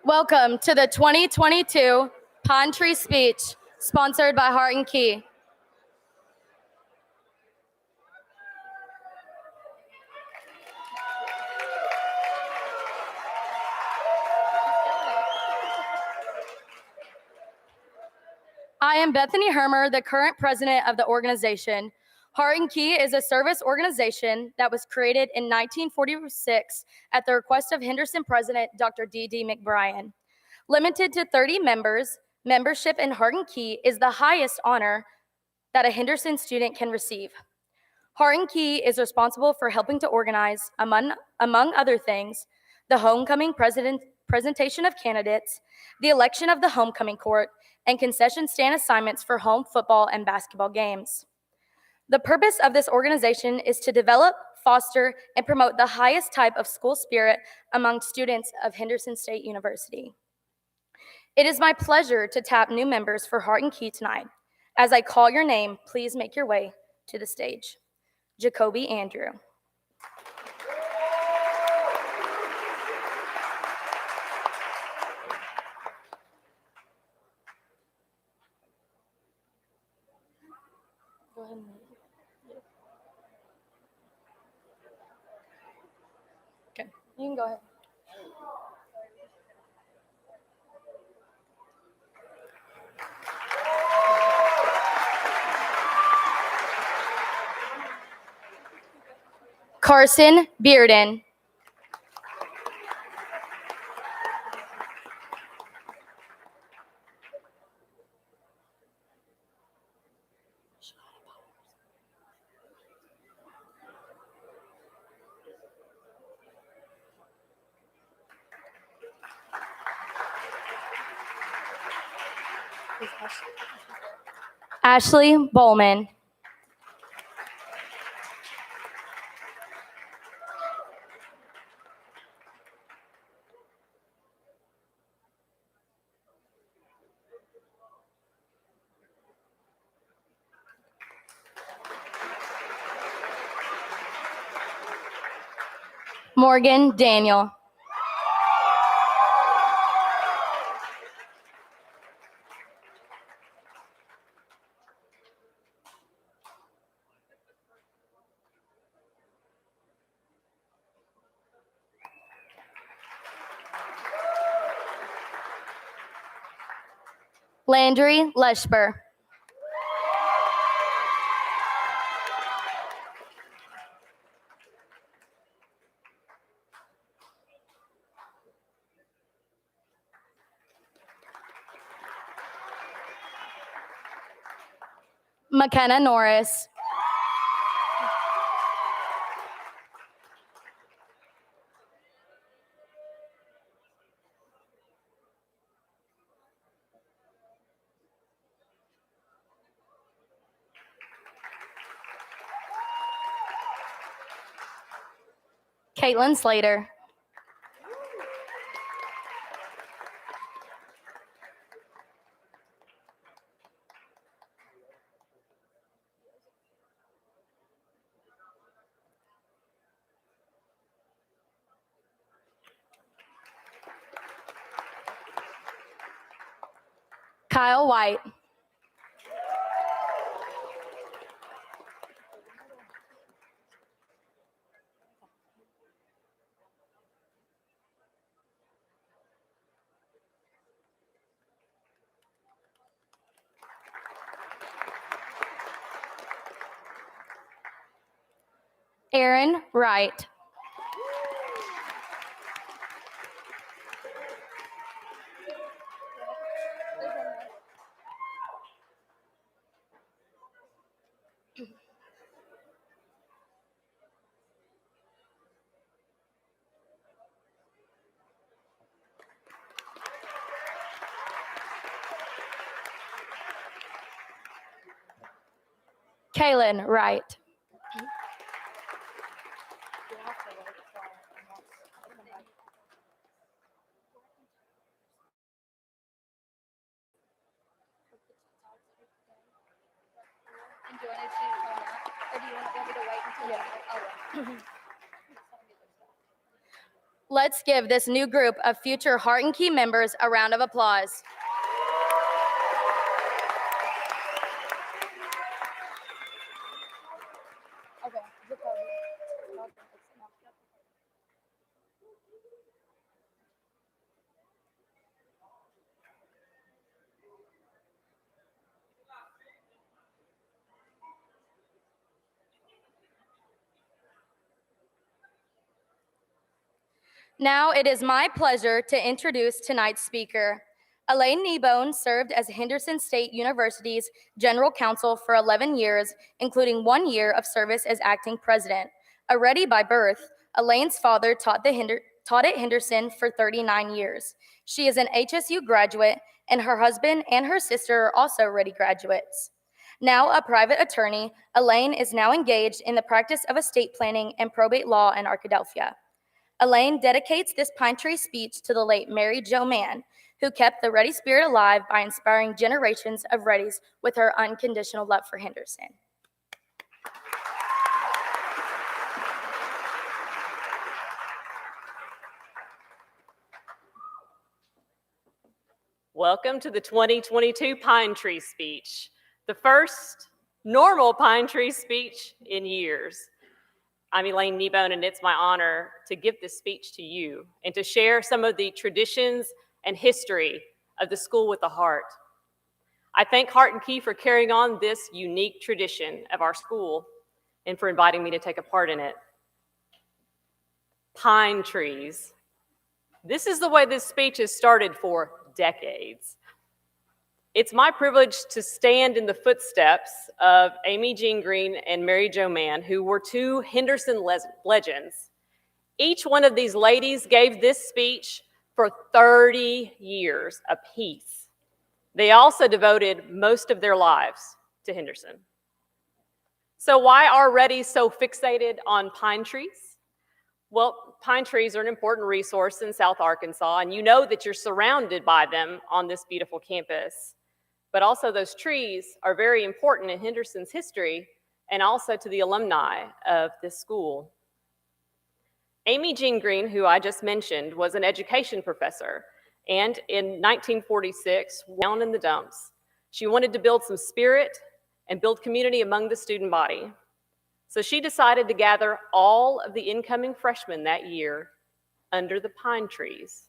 Welcome to the 2022 Pine Tree Speech, sponsored by Heart and Key. I am Bethany Hermer, the current president of the organization. Heart and Key is a service organization that was created in 1946 at the request of Henderson president Dr. D.D. McBrien. Limited to 30 members, membership in Heart and Key is the highest honor that a Henderson student can receive. Heart and Key is responsible for helping to organize, among other things, the homecoming presentation of candidates, the election of the homecoming court, and concession stand assignments for home football and basketball games. The purpose of this organization is to develop, foster, and promote the highest type of school spirit among students of Henderson State University. It is my pleasure to tap new members for Heart and Key tonight. As I call your name, please make your way to the stage. Jacoby Andrew. Go ahead. Okay, you can go ahead. Carson Bearden. Ashley Bowman. Morgan Daniel. Landry Leschber. McKenna Norris. Caitlin Slater. Kyle White. Aaron Wright. Kaylin Wright. Let's give this new group of future Heart and Key members a round of applause. Now it is my pleasure to introduce tonight's speaker. Elaine Nibone served as Henderson State University's General Counsel for 11 years, including 1 year of service as acting president. A Ready by birth, Elaine's father taught at Henderson for 39 years. She is an HSU graduate, and her husband and her sister are also Ready graduates. Now a private attorney, Elaine is now engaged in the practice of estate planning and probate law in Arkadelphia. Elaine dedicates this pine tree speech to the late Mary Jo Mann, who kept the Ready spirit alive by inspiring generations of Readys with her unconditional love for Henderson. Welcome to the 2022 Pine Tree Speech, the first normal Pine Tree speech in years. I'm Elaine Nibone, and it's my honor to give this speech to you and to share some of the traditions and history of the School with a Heart. I thank Heart and Key for carrying on this unique tradition of our school and for inviting me to take a part in it. Pine trees. This is the way this speech has started for decades. It's my privilege to stand in the footsteps of Amy Jean Green and Mary Jo Mann, who were two Henderson legends. Each one of these ladies gave this speech for 30 years apiece. They also devoted most of their lives to Henderson. So why are Readys so fixated on pine trees? Well, pine trees are an important resource in South Arkansas, and you know that you're surrounded by them on this beautiful campus. But also those trees are very important in Henderson's history and also to the alumni of this school. Amy Jean Green, who I just mentioned, was an education professor, and in 1946, down in the dumps, she wanted to build some spirit and build community among the student body. So she decided to gather all of the incoming freshmen that year under the pine trees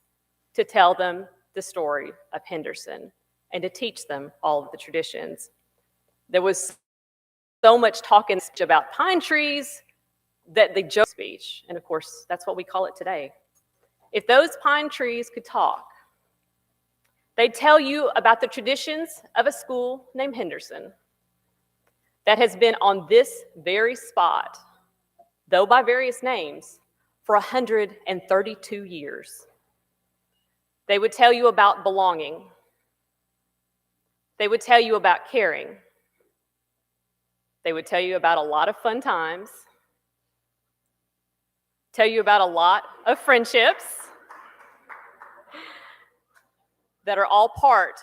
to tell them the story of Henderson and to teach them all of the traditions. There was so much talking about pine trees that they joke speech, and of course, that's what we call it today. If those pine trees could talk, they'd tell you about the traditions of a school named Henderson that has been on this very spot, though by various names, for 132 years. They would tell you about belonging. They would tell you about caring. They would tell you about a lot of fun times, tell you about a lot of friendships that are all part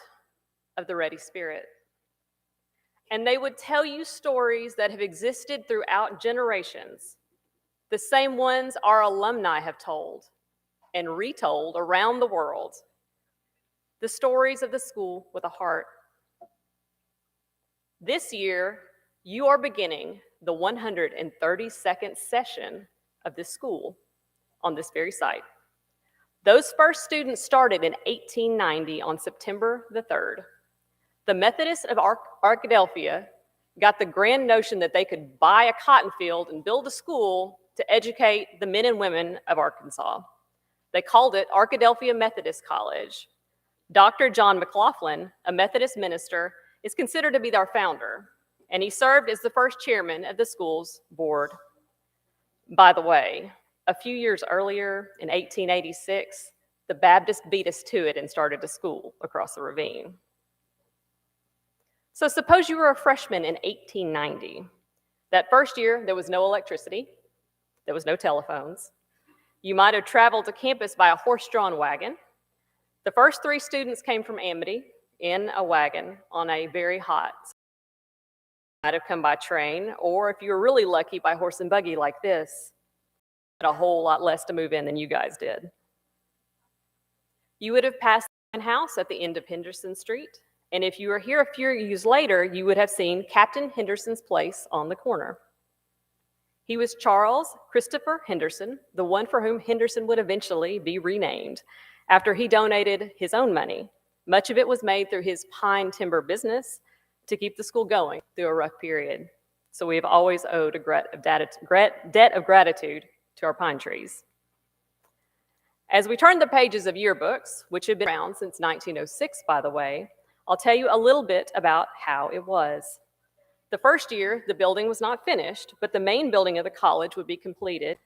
of the Ready spirit. And they would tell you stories that have existed throughout generations, the same ones our alumni have told and retold around the world, the stories of the School with a Heart. This year, you are beginning the 132nd session of this school on this very site. Those first students started in 1890 on September the 3rd. The Methodists of Arkadelphia got the grand notion that they could buy a cotton field and build a school to educate the men and women of Arkansas. They called it Arkadelphia Methodist College. Dr. John McLaughlin, a Methodist minister, is considered to be their founder, and he served as the first chairman of the school's board. By the way, a few years earlier, in 1886, the Baptists beat us to it and started a school across the ravine. So suppose you were a freshman in 1890. That first year, there was no electricity, there was no telephones. You might have traveled to campus by a horse-drawn wagon. The first 3 students came from Amity in a wagon on a very hot summer. Might have come by train, or if you were really lucky, by horse and buggy like this. but a whole lot less to move in than you guys did. You would have passed the Bartman House at the end of Henderson Street, and if you were here a few years later, you would have seen Captain Henderson's place on the corner. He was Charles Christopher Henderson, the one for whom Henderson would eventually be renamed, after he donated his own money. Much of it was made through his pine timber business to keep the school going through a rough period. So we have always owed a debt of gratitude to our pine trees. As we turn the pages of yearbooks, which have been around since 1906, by the way, I'll tell you a little bit about how it was. The first year, the building was not finished, but the main building of the college would be completed.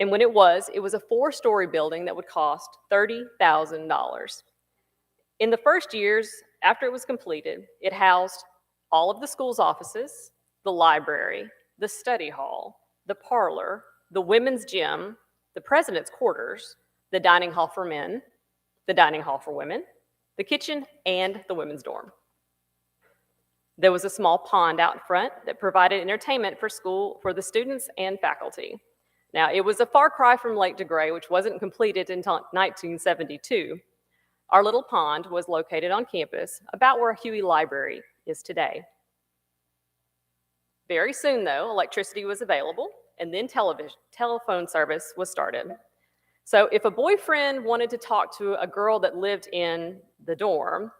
And when it was a 4-story building that would cost $30,000. In the first years after it was completed, it housed all of the school's offices, the library, the study hall, the parlor, the women's gym, the president's quarters, the dining hall for men, the dining hall for women, the kitchen, and the women's dorm. There was a small pond out front that provided entertainment for the students and faculty. Now, it was a far cry from Lake DeGray, which wasn't completed until 1972. Our little pond was located on campus, about where Huey Library is today. Very soon, though, electricity was available, and then telephone service was started. So if a boyfriend wanted to talk to a girl that lived in the dorm,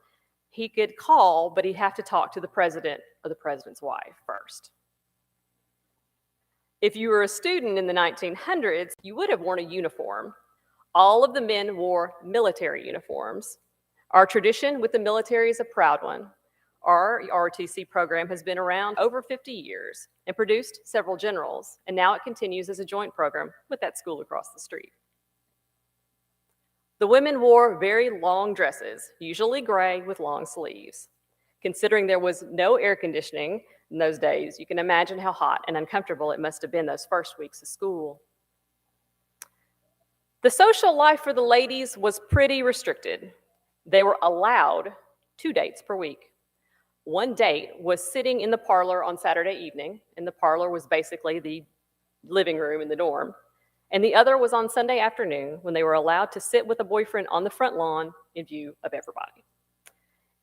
he could call, but he'd have to talk to the president or the president's wife first. If you were a student in the 1900s, you would have worn a uniform. All of the men wore military uniforms. Our tradition with the military is a proud one. Our ROTC program has been around over 50 years and produced several generals, and now it continues as a joint program with that school across the street. The women wore very long dresses, usually gray with long sleeves. Considering there was no air conditioning in those days, you can imagine how hot and uncomfortable it must have been those first weeks of school. The social life for the ladies was pretty restricted. They were allowed 2 dates per week. One date was sitting in the parlor on Saturday evening, and the parlor was basically the living room in the dorm. And the other was on Sunday afternoon when they were allowed to sit with a boyfriend on the front lawn in view of everybody.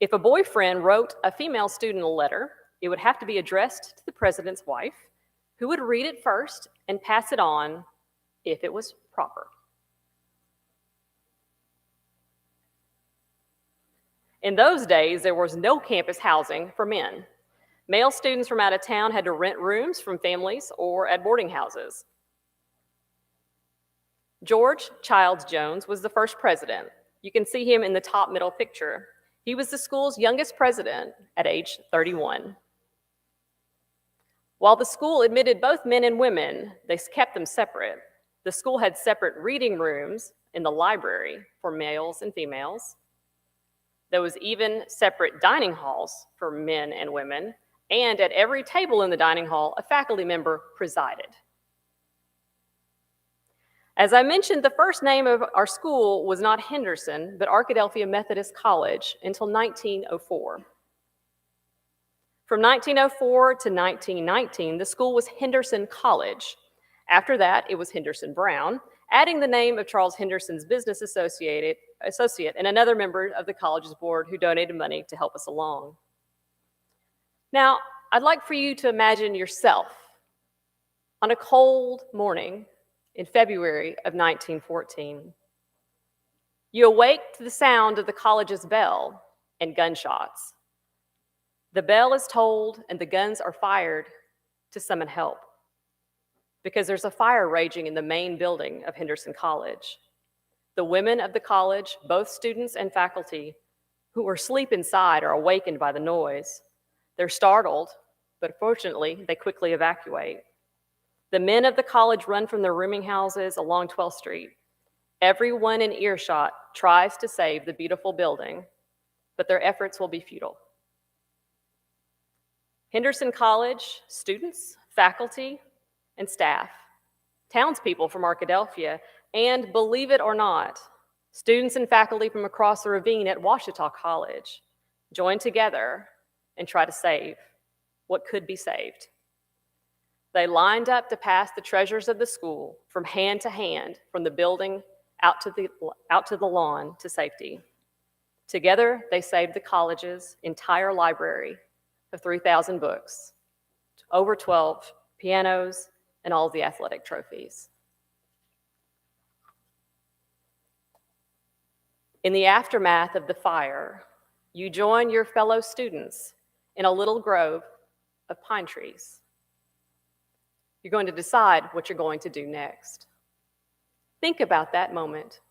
If a boyfriend wrote a female student a letter, it would have to be addressed to the president's wife, who would read it first and pass it on if it was proper. In those days, there was no campus housing for men. Male students from out of town had to rent rooms from families or at boarding houses. George Childs Jones was the first president. You can see him in the top middle picture. He was the school's youngest president at age 31. While the school admitted both men and women, they kept them separate. The school had separate reading rooms in the library for males and females. There was even separate dining halls for men and women, and at every table in the dining hall, a faculty member presided. As I mentioned, the first name of our school was not Henderson, but Arkadelphia Methodist College until 1904. From 1904 to 1919, the school was Henderson College. After that, it was Henderson Brown, adding the name of Charles Henderson's business associate and another member of the college's board who donated money to help us along. Now, I'd like for you to imagine yourself on a cold morning in February of 1914. You awake to the sound of the college's bell and gunshots. The bell is tolled and the guns are fired to summon help because there's a fire raging in the main building of Henderson College. The women of the college, both students and faculty, who are asleep inside are awakened by the noise. They're startled, but fortunately, they quickly evacuate. The men of the college run from their rooming houses along 12th Street. Everyone in earshot tries to save the beautiful building, but their efforts will be futile. Henderson College students, faculty, and staff, townspeople from Arkadelphia, and believe it or not, students and faculty from across the ravine at Ouachita College join together and try to save what could be saved. They lined up to pass the treasures of the school from hand to hand, from the building out to the lawn to safety. Together, they saved the college's entire library of 3,000 books, over 12 pianos, and all the athletic trophies. In the aftermath of the fire, you join your fellow students in a little grove of pine trees. You're going to decide what you're going to do next. Think about that moment.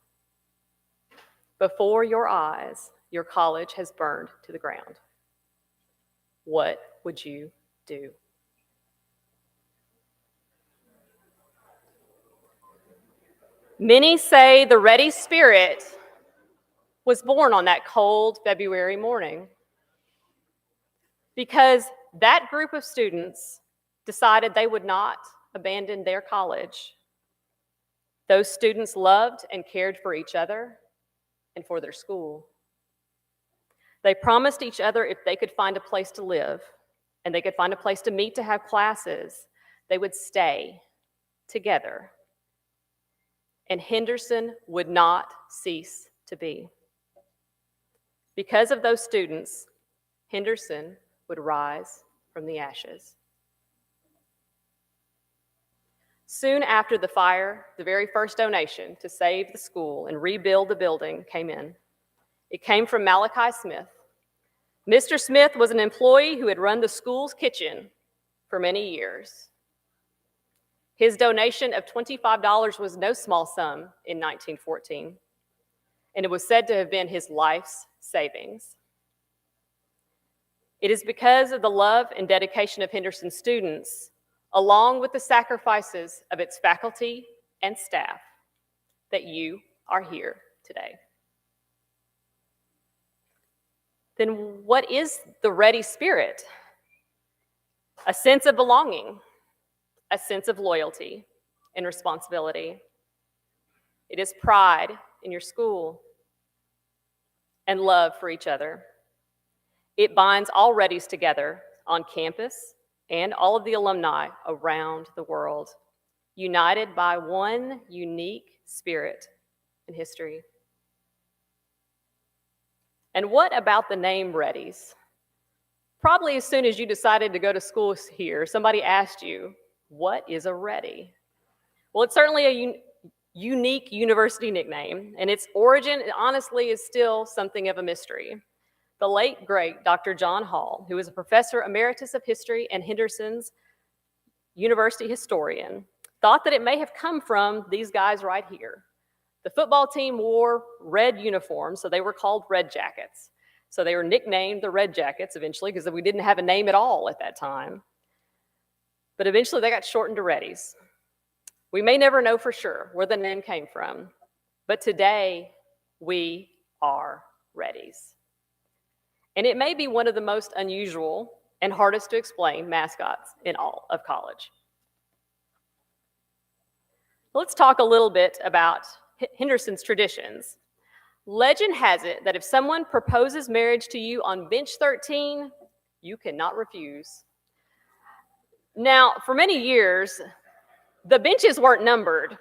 Before your eyes, your college has burned to the ground. What would you do? Many say the ready spirit was born on that cold February morning because that group of students decided they would not abandon their college. Those students loved and cared for each other and for their school. They promised each other if they could find a place to live and they could find a place to meet to have classes, they would stay together. And Henderson would not cease to be. Because of those students, Henderson would rise from the ashes. Soon after the fire, the very first donation to save the school and rebuild the building came in. It came from Malachi Smith. Mr. Smith was an employee who had run the school's kitchen for many years. His donation of $25 was no small sum in 1914, and it was said to have been his life's savings. It is because of the love and dedication of Henderson students, along with the sacrifices of its faculty and staff, that you are here today. Then what is the ready spirit? A sense of belonging, a sense of loyalty and responsibility. It is pride in your school and love for each other. It binds all readies together on campus and all of the alumni around the world, united by one unique spirit in history. And what about the name Readies? Probably as soon as you decided to go to school here, somebody asked you, what is a Ready? Well, it's certainly a unique university nickname, and its origin, honestly, is still something of a mystery. The late, great Dr. John Hall, who is a professor emeritus of history and Henderson's university historian, thought that it may have come from these guys right here. The football team wore red uniforms, so they were called Red Jackets. So they were nicknamed the Red Jackets eventually because we didn't have a name at all at that time. But eventually they got shortened to Readies. We may never know for sure where the name came from, but today we are Readies. And it may be one of the most unusual and hardest to explain mascots in all of college. Let's talk a little bit about Henderson's traditions. Legend has it that if someone proposes marriage to you on bench 13, you cannot refuse. Now, for many years, the benches weren't numbered,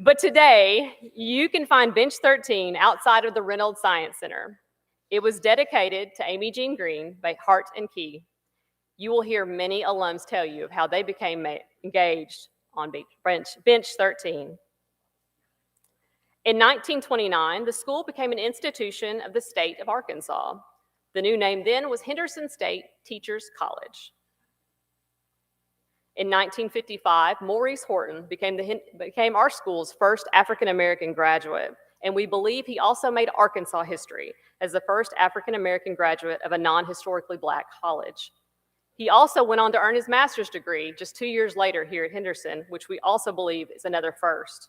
but today you can find bench 13 outside of the Reynolds Science Center. It was dedicated to Amy Jean Green by Hart and Key. You will hear many alums tell you of how they became engaged on bench 13. In 1929, the school became an institution of the state of Arkansas. The new name then was Henderson State Teachers College. In 1955, Maurice Horton became our school's first African-American graduate, and we believe he also made Arkansas history as the first African-American graduate of a non-historically Black college. He also went on to earn his master's degree just 2 years later here at Henderson, which we also believe is another first.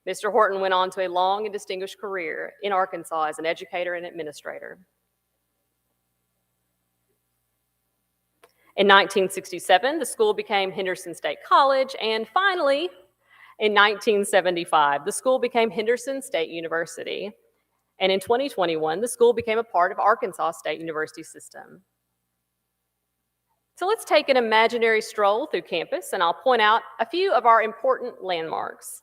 Mr. Horton went on to a long and distinguished career in Arkansas as an educator and administrator. In 1967, the school became Henderson State College, and finally, in 1975, the school became Henderson State University. And in 2021, the school became a part of Arkansas State University system. So let's take an imaginary stroll through campus, and I'll point out a few of our important landmarks.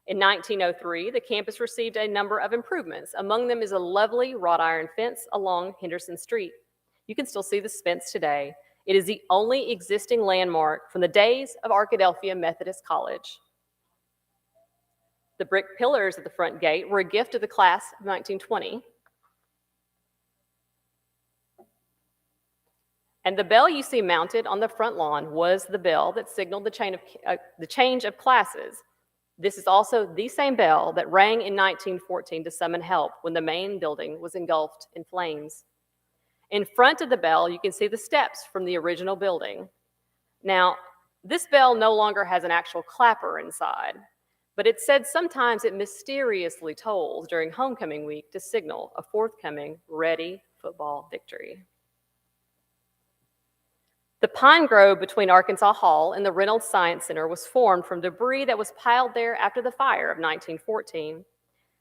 In 1903, the campus received a number of improvements. Among them is a lovely wrought iron fence along Henderson Street. You can still see this fence today. It is the only existing landmark from the days of Arkadelphia Methodist College. The brick pillars at the front gate were a gift of the class of 1920. And the bell you see mounted on the front lawn was the bell that signaled the change of classes. This is also the same bell that rang in 1914 to summon help when the main building was engulfed in flames. In front of the bell, you can see the steps from the original building. Now, this bell no longer has an actual clapper inside, but it's said sometimes it mysteriously tolls during homecoming week to signal a forthcoming Ready football victory. The pine grove between Arkansas Hall and the Reynolds Science Center was formed from debris that was piled there after the fire of 1914.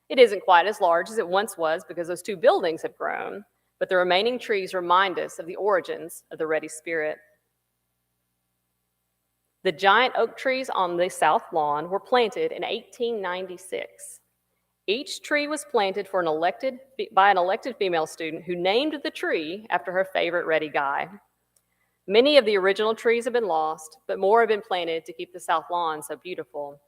It isn't quite as large as it once was because those two buildings have grown, but the remaining trees remind us of the origins of the Ready spirit. The giant oak trees on the south lawn were planted in 1896. Each tree was planted by an elected female student who named the tree after her favorite Ready guy. Many of the original trees have been lost, but more have been planted to keep the south lawn so beautiful.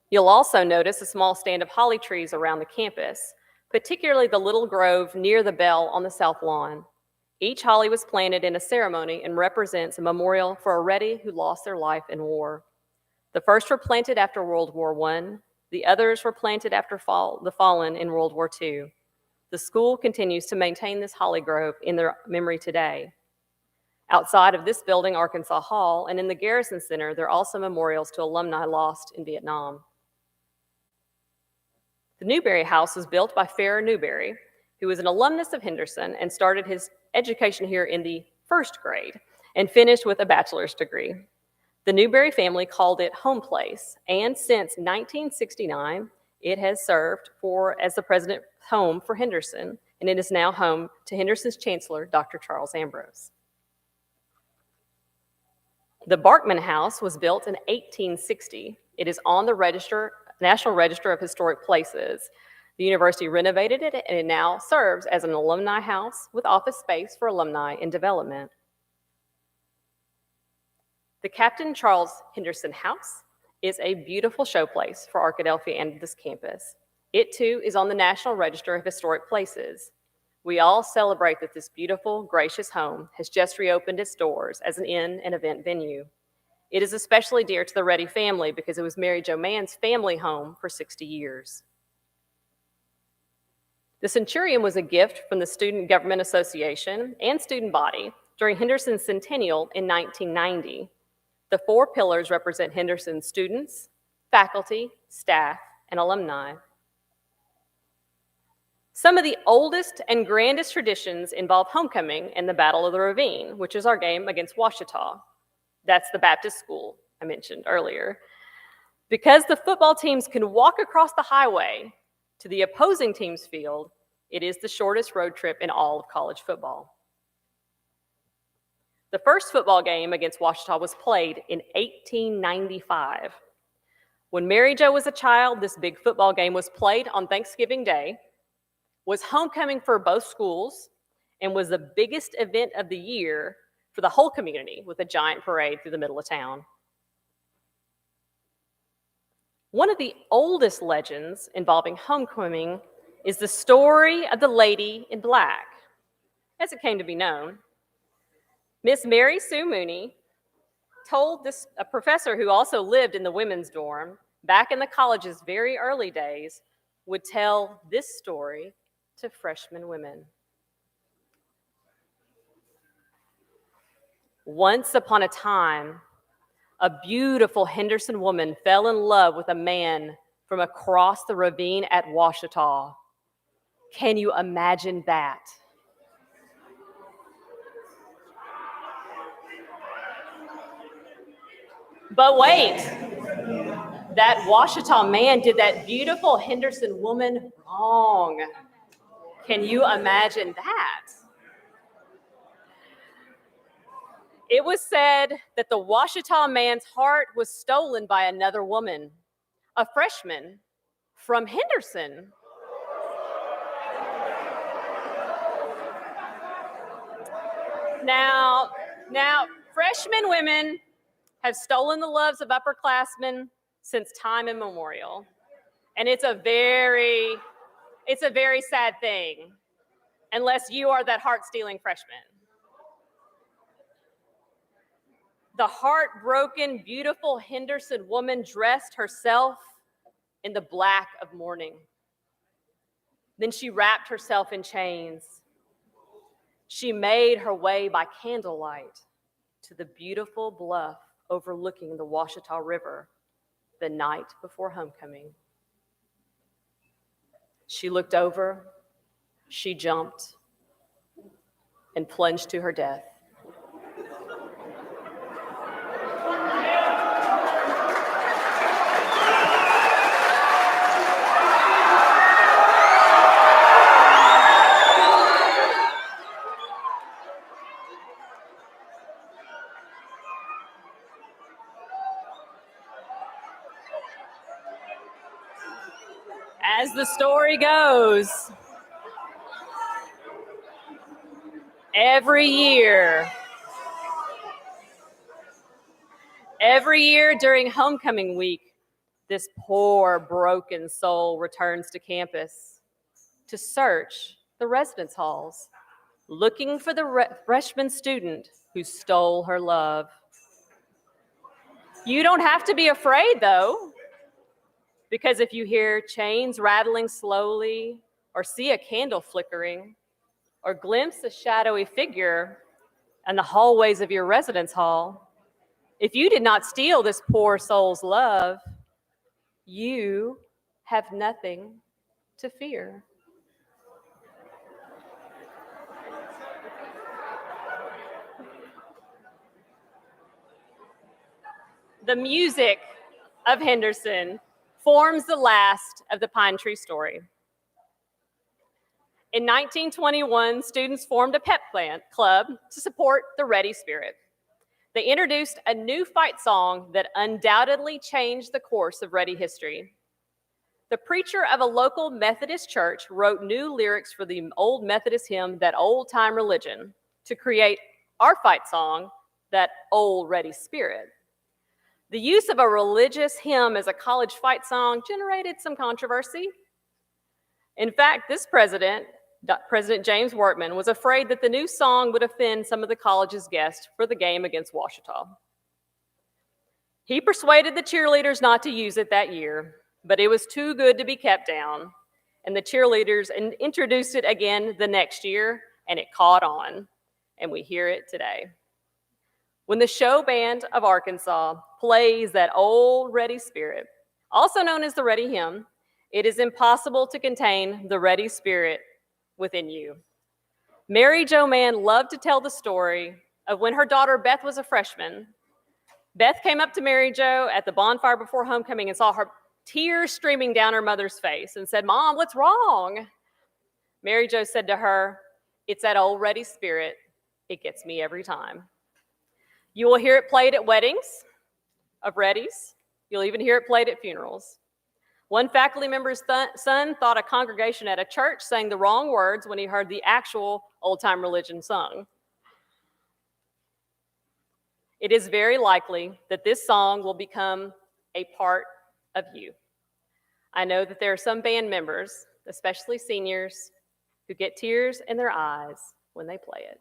You'll also notice a small stand of holly trees around the campus, particularly the little grove near the bell on the south lawn. Each holly was planted in a ceremony and represents a memorial for a Ready who lost their life in war. The first were planted after World War I. The others were planted after the fallen in World War II. The school continues to maintain this holly grove in their memory today. Outside of this building, Arkansas Hall, and in the Garrison Center, there are also memorials to alumni lost in Vietnam. The Newberry House was built by Farrar Newberry, who was an alumnus of Henderson and started his education here in the first grade and finished with a bachelor's degree. The Newberry family called it home place, and since 1969, it has served as the president's home for Henderson, and it is now home to Henderson's chancellor, Dr. Charles Ambrose. The Bartman House was built in 1860. It is on the National Register of Historic Places. The university renovated it, and it now serves as an alumni house with office space for alumni in development. The Captain Charles Henderson House is a beautiful showplace for Arkadelphia and this campus. It too is on the National Register of Historic Places. We all celebrate that this beautiful, gracious home has just reopened its doors as an inn and event venue. It is especially dear to the Ready family because it was Mary Jo Mann's family home for 60 years. The Centurion was a gift from the Student Government Association and student body during Henderson's centennial in 1990. The four pillars represent Henderson's students, faculty, staff, and alumni. Some of the oldest and grandest traditions involve homecoming and the Battle of the Ravine, which is our game against Ouachita. That's the Baptist school I mentioned earlier. Because the football teams can walk across the highway to the opposing team's field, it is the shortest road trip in all of college football. The first football game against Ouachita was played in 1895. When Mary Jo was a child, this big football game was played on Thanksgiving Day, was homecoming for both schools, and was the biggest event of the year for the whole community with a giant parade through the middle of town. One of the oldest legends involving homecoming is the story of the Lady in Black. As it came to be known, Miss Mary Sue Mooney told a professor who also lived in the women's dorm back in the college's very early days would tell this story to freshman women. Once upon a time, a beautiful Henderson woman fell in love with a man from across the ravine at Ouachita. Can you imagine that? But wait, that Ouachita man did that beautiful Henderson woman wrong. Can you imagine that? It was said that the Washita man's heart was stolen by another woman, a freshman from Henderson. Now, freshman women have stolen the loves of upperclassmen since time immemorial. And it's a very sad thing, unless you are that heart-stealing freshman. The heartbroken, beautiful Henderson woman dressed herself in the black of mourning. Then she wrapped herself in chains. She made her way by candlelight to the beautiful bluff overlooking the Washita River the night before homecoming. She looked over, she jumped, and plunged to her death. As the story goes, every year during homecoming week, this poor, broken soul returns to campus to search the residence halls, looking for the freshman student who stole her love. You don't have to be afraid, though, because if you hear chains rattling slowly, or see a candle flickering, or glimpse a shadowy figure in the hallways of your residence hall, if you did not steal this poor soul's love, you have nothing to fear. The music of Henderson forms the last of the Pine Tree story. In 1921, students formed a pep club to support the Ready Spirit. They introduced a new fight song that undoubtedly changed the course of Ready history. The preacher of a local Methodist church wrote new lyrics for the old Methodist hymn, That Old Time Religion, to create our fight song, That Old Ready Spirit. The use of a religious hymn as a college fight song generated some controversy. In fact, this President James Wortman, was afraid that the new song would offend some of the college's guests for the game against Washita. He persuaded the cheerleaders not to use it that year, but it was too good to be kept down, and the cheerleaders introduced it again the next year, and it caught on, and we hear it today. When the show band of Arkansas plays That Old Ready Spirit, also known as the Ready Hymn, it is impossible to contain the Ready Spirit within you. Mary Jo Mann loved to tell the story of when her daughter Beth was a freshman. Beth came up to Mary Jo at the bonfire before homecoming and saw her tears streaming down her mother's face and said, "Mom, what's wrong?" Mary Jo said to her, "It's that old Ready Spirit. It gets me every time." You will hear it played at weddings of Reddies. You'll even hear it played at funerals. One faculty member's son thought a congregation at a church sang the wrong words when he heard the actual old-time religion sung. It is very likely that this song will become a part of you. I know that there are some band members, especially seniors, who get tears in their eyes when they play it.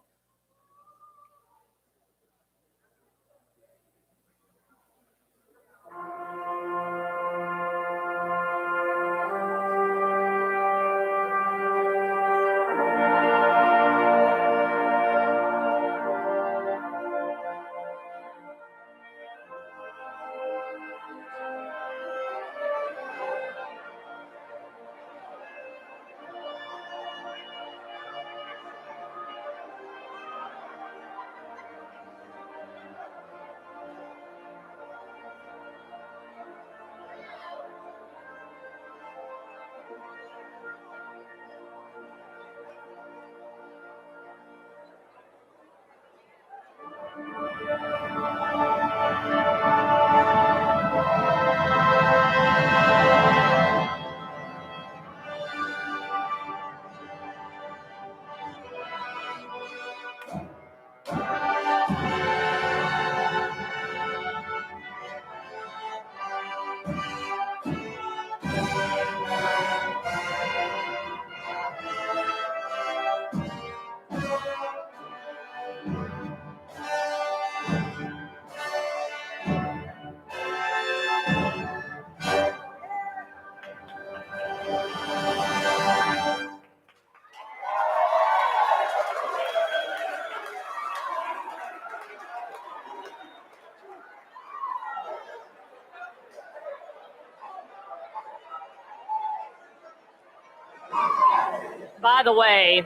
By the way,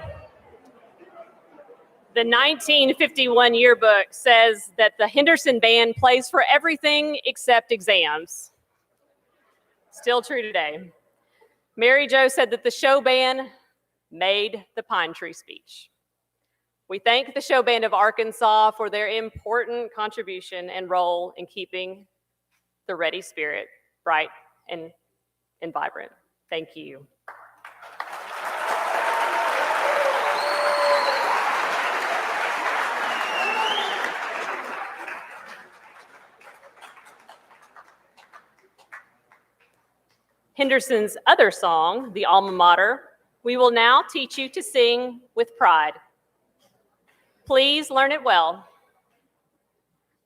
the 1951 yearbook says that the Henderson band plays for everything except exams. Still true today. Mary Jo said that the show band made the pine tree speech. We thank the show band of Arkansas for their important contribution and role in keeping the Ready spirit bright and vibrant. Thank you. Henderson's other song, the Alma Mater, we will now teach you to sing with pride. Please learn it well.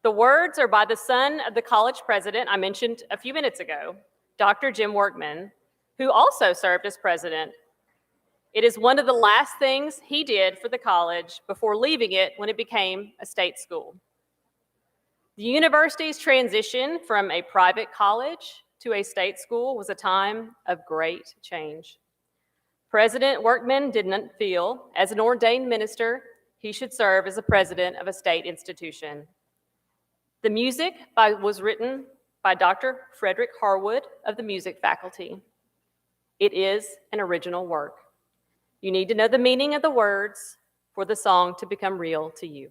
The words are by the son of the college president I mentioned a few minutes ago, Dr. Jim Workman, who also served as president. It is one of the last things he did for the college before leaving it when it became a state school. The university's transition from a private college to a state school was a time of great change. President Workman didn't feel, as an ordained minister, he should serve as the president of a state institution. The music was written by Dr. Frederick Harwood of the music faculty. It is an original work. You need to know the meaning of the words for the song to become real to you.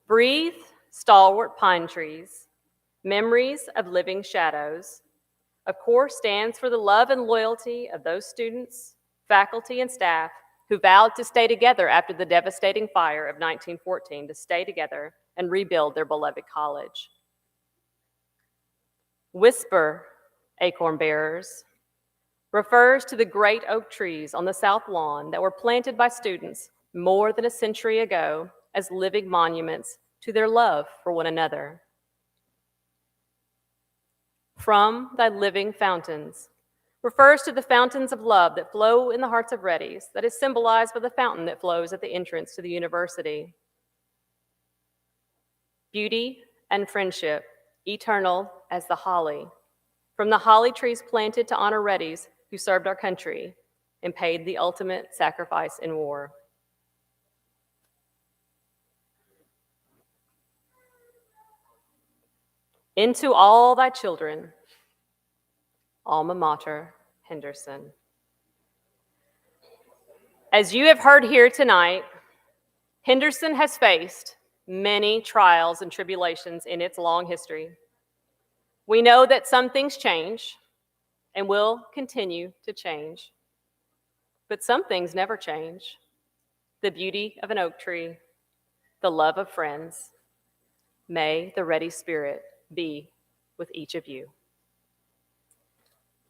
Breathe, stalwart pine trees, memories of living shadows. A core stands for the love and loyalty of those students, faculty, and staff who vowed to stay together after the devastating fire of 1914, to stay together and rebuild their beloved college. Whisper, acorn bearers, refers to the great oak trees on the south lawn that were planted by students more than a century ago as living monuments to their love for one another. From thy living fountains refers to the fountains of love that flow in the hearts of Reddies, that is symbolized by the fountain that flows at the entrance to the university. Beauty and friendship, eternal as the holly, from the holly trees planted to honor Reddies who served our country and paid the ultimate sacrifice in war. Into all thy children, Alma Mater, Henderson. As you have heard here tonight, Henderson has faced many trials and tribulations in its long history. We know that some things change and will continue to change, but some things never change. The beauty of an oak tree, the love of friends. May the Ready Spirit be with each of you.